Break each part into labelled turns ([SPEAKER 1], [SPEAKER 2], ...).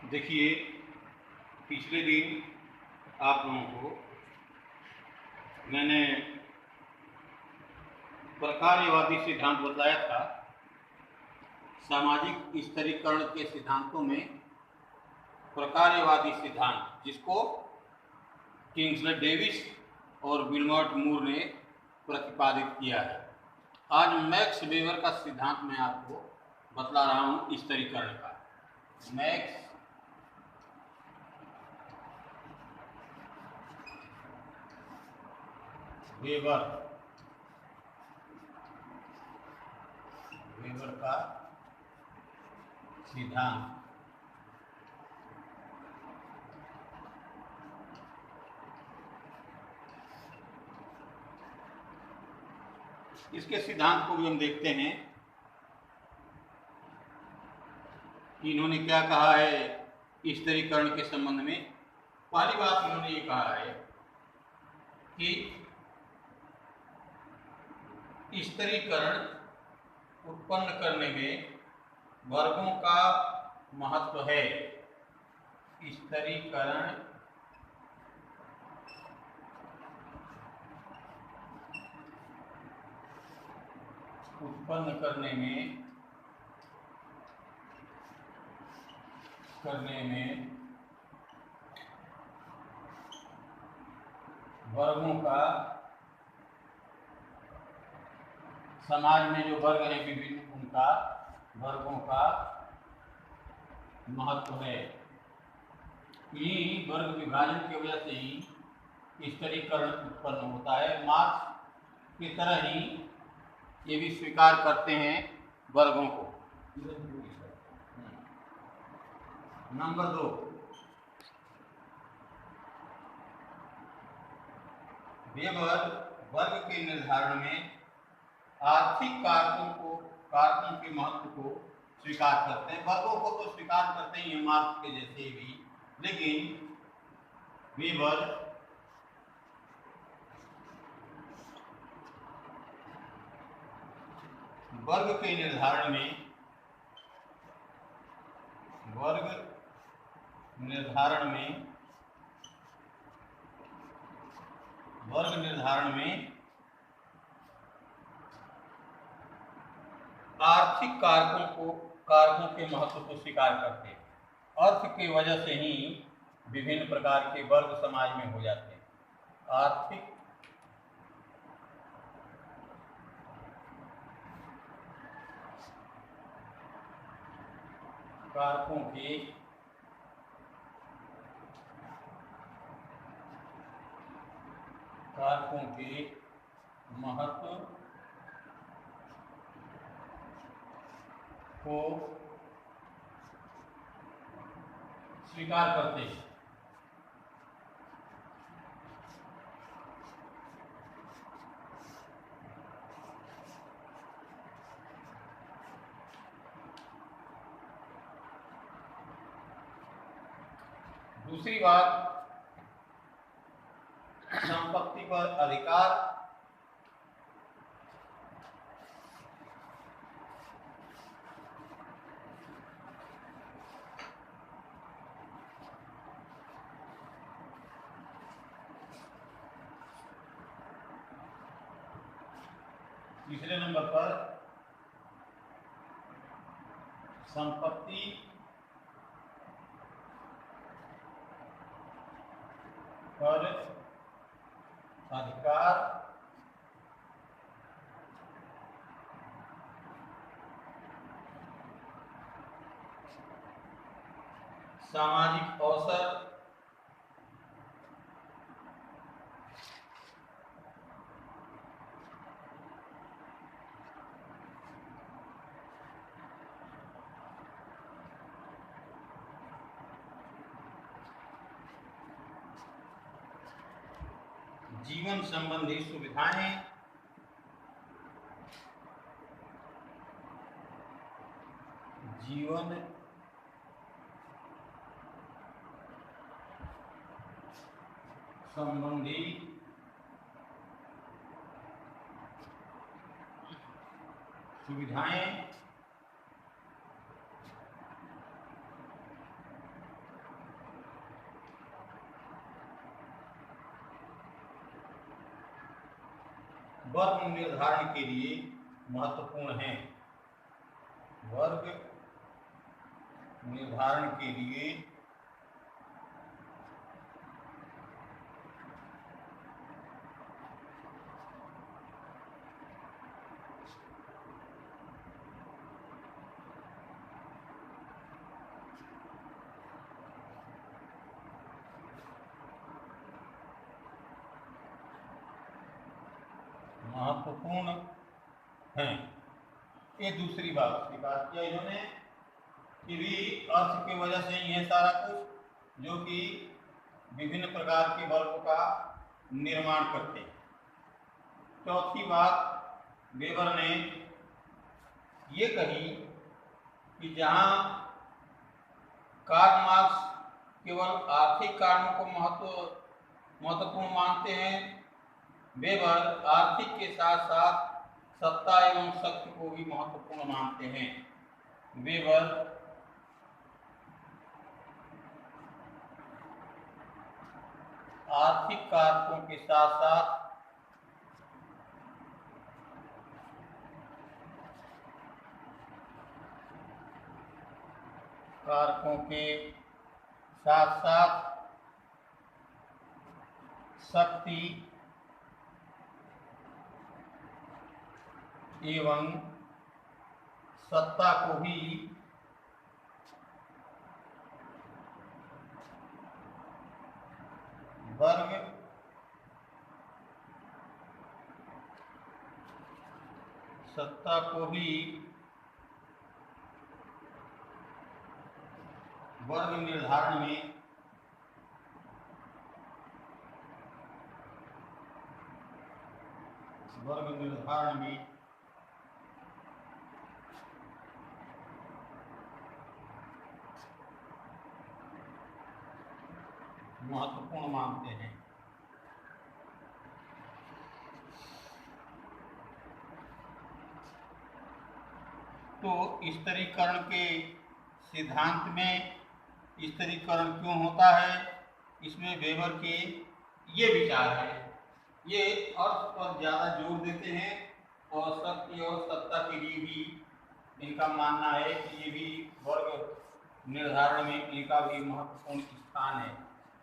[SPEAKER 1] देखिए, पिछले दिन आप लोगों को मैंने प्रकार्यवादी सिद्धांत बताया था। सामाजिक स्तरीकरण के सिद्धांतों में प्रकार्यवादी सिद्धांत, जिसको किंग्सले डेविस और विल्बर्ट मूर ने प्रतिपादित किया है। आज मैक्स वेबर का सिद्धांत मैं आपको बतला रहा हूं स्तरीकरण का। मैक्स वेबर का सिद्धांत। इसके सिद्धांत को भी हम देखते हैं कि इन्होंने क्या कहा है स्तरीकरण के संबंध में। पहली बात इन्होंने ये कहा है कि स्तरीकरण उत्पन्न करने में वर्गों का महत्व है। स्तरीकरण उत्पन्न करने में वर्गों का, समाज में जो वर्ग हैं विभिन्न, उनका वर्गों का महत्व है। इन्हीं वर्ग विभाजन की वजह से ही स्तरीकरण उत्पन्न होता है। मार्क्स की तरह ही ये भी स्वीकार करते हैं वर्गों को। नंबर 2, वेबर वर्ग के निर्धारण में आर्थिक कारकों के महत्व को स्वीकार करते हैं। वर्गों को तो स्वीकार करते ही हैं मार्क्स के जैसे भी, लेकिन वेबर वर्ग के निर्धारण में आर्थिक कारकों के महत्व को स्वीकार करते हैं। अर्थ की वजह से ही विभिन्न प्रकार के वर्ग समाज में हो जाते हैं। आर्थिक कारकों के महत्व को स्वीकार करते हैं। दूसरी बात, संपत्ति पर अधिकार। तीसरे नंबर पर संपत्ति पर अधिकार सामाजिक अवसर जीवन संबंधी सुविधाएं जीवन संबंधी सुविधाएं वर्ग निर्धारण के लिए महत्वपूर्ण हैं। वर्ग निर्धारण के लिए महत्वपूर्ण हैं। ये दूसरी बात किया इन्होंने कि भी अर्थ की वजह से ये सारा कुछ जो कि विभिन्न प्रकार के वर्गों का निर्माण करते हैं। चौथी बात वेबर ने ये कही कि जहाँ कार्ल मार्क्स केवल आर्थिक कारणों को महत्वपूर्ण मानते हैं, वेबर आर्थिक के साथ साथ सत्ता एवं शक्ति को भी महत्वपूर्ण मानते हैं। वेबर आर्थिक कारकों के साथ साथ शक्ति एवं सत्ता को भी वर्ग वर्ग निर्धारण में महत्वपूर्ण मानते हैं। तो स्तरीकरण के सिद्धांत में स्तरीकरण क्यों होता है, इसमें वेबर के ये विचार है। ये अर्थ पर ज़्यादा जोर देते हैं और शक्ति और सत्ता के लिए भी इनका मानना है कि ये भी वर्ग निर्धारण में इनका भी महत्वपूर्ण स्थान है।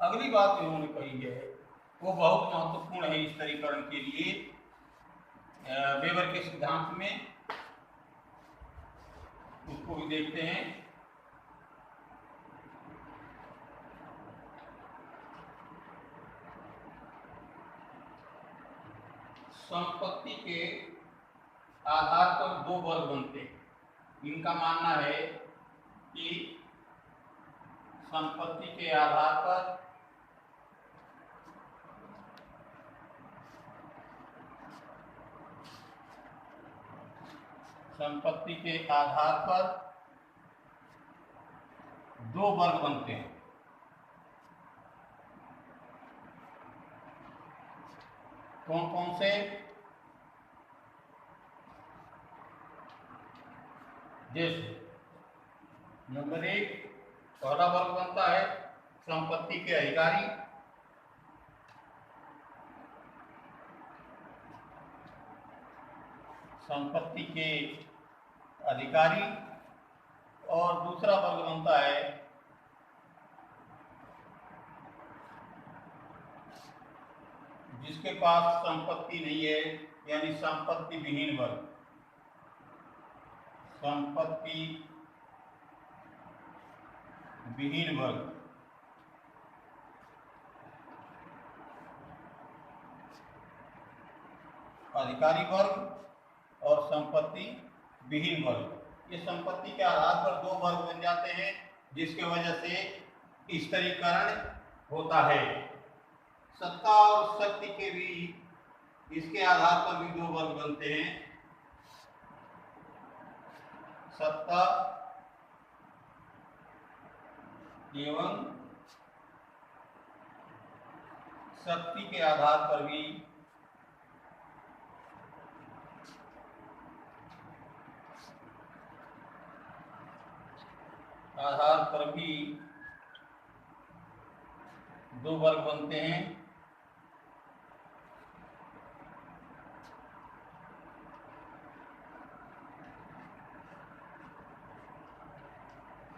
[SPEAKER 1] अगली बात इन्होंने कही है वो बहुत महत्वपूर्ण है स्तरीकरण के लिए वेबर के सिद्धांत में, उसको भी देखते हैं। संपत्ति के आधार पर दो वर्ग बनते हैं। इनका मानना है कि संपत्ति के आधार पर दो वर्ग बनते हैं। कौन कौन से? जैसे नंबर 1 पहला वर्ग बनता है संपत्ति के अधिकारी, और दूसरा वर्ग बनता है जिसके पास संपत्ति नहीं है, यानी संपत्ति विहीन वर्ग, संपत्ति विहीन वर्ग। अधिकारी वर्ग और संपत्ति विहीन वर्ग, ये संपत्ति के आधार पर दो वर्ग बन जाते हैं, जिसके वजह से स्तरीकरण होता है। सत्ता और शक्ति के भी इसके आधार पर भी दो वर्ग बनते हैं, सत्ता एवं शक्ति के आधार पर भी दो वर्ग बनते हैं।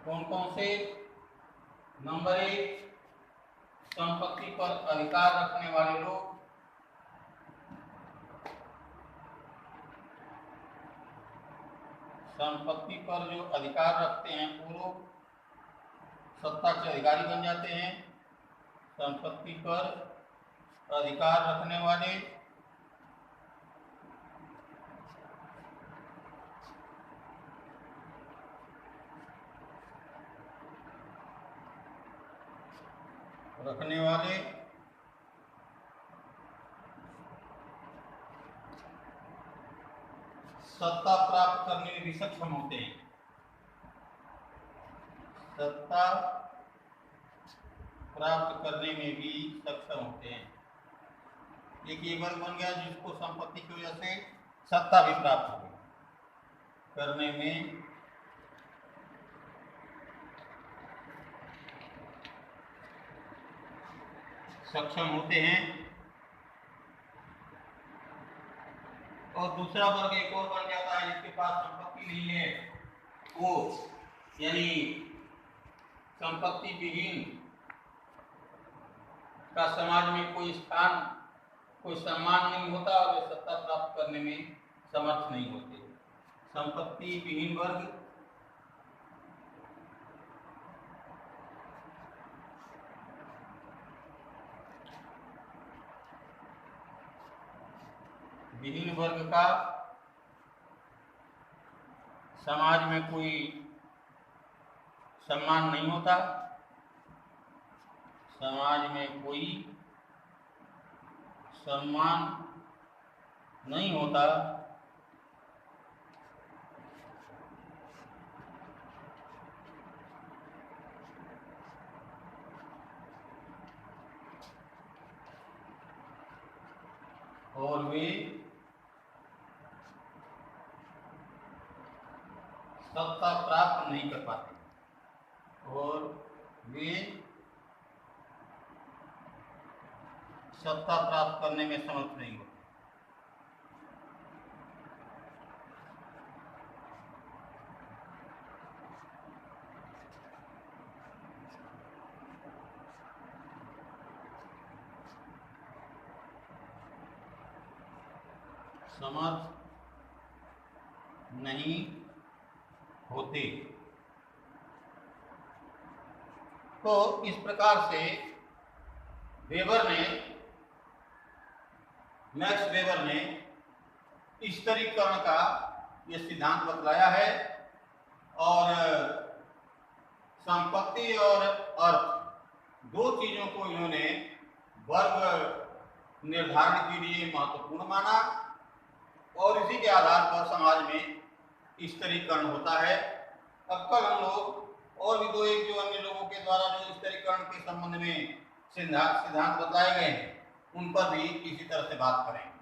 [SPEAKER 1] कौन कौन से? नंबर 1, संपत्ति पर अधिकार रखने वाले लोग, संपत्ति पर जो अधिकार रखते हैं वो लोग सत्ता के अधिकारी बन जाते हैं। संपत्ति पर अधिकार रखने वाले सत्ता प्राप्त करने में भी सक्षम होते हैं, सत्ता प्राप्त करने में भी सक्षम होते हैं। एक ये वर्ग बन गया जिसको संपत्ति की वजह से सत्ता भी प्राप्त हो करने में सक्षम होते हैं। और दूसरा वर्ग एक और बन जाता है जिसके पास संपत्ति नहीं है, वो यानी संपत्ति विहीन का समाज में कोई स्थान, कोई सम्मान नहीं होता और वे सत्ता प्राप्त करने में समर्थ नहीं होते। संपत्ति विहीन वर्ग विहीन वर्ग का समाज में कोई सम्मान नहीं होता, समाज में कोई सम्मान नहीं होता और वे सत्ता प्राप्त नहीं कर पाते, और वे सत्ता प्राप्त करने में समर्थ नहीं होते। समर्थ नहीं होते। तो इस प्रकार से मैक्स वेबर ने स्तरीकरण का ये सिद्धांत बतलाया है, और संपत्ति और अर्थ दो चीजों को इन्होंने वर्ग निर्धारण के लिए महत्वपूर्ण माना, और इसी के आधार पर समाज में स्तरीकरण होता है। अब कल हम लोग और भी दो एक जो अन्य लोगों के द्वारा जो स्तरीकरण के संबंध में सिद्धांत बताए गए हैं उन पर भी इसी तरह से बात करेंगे।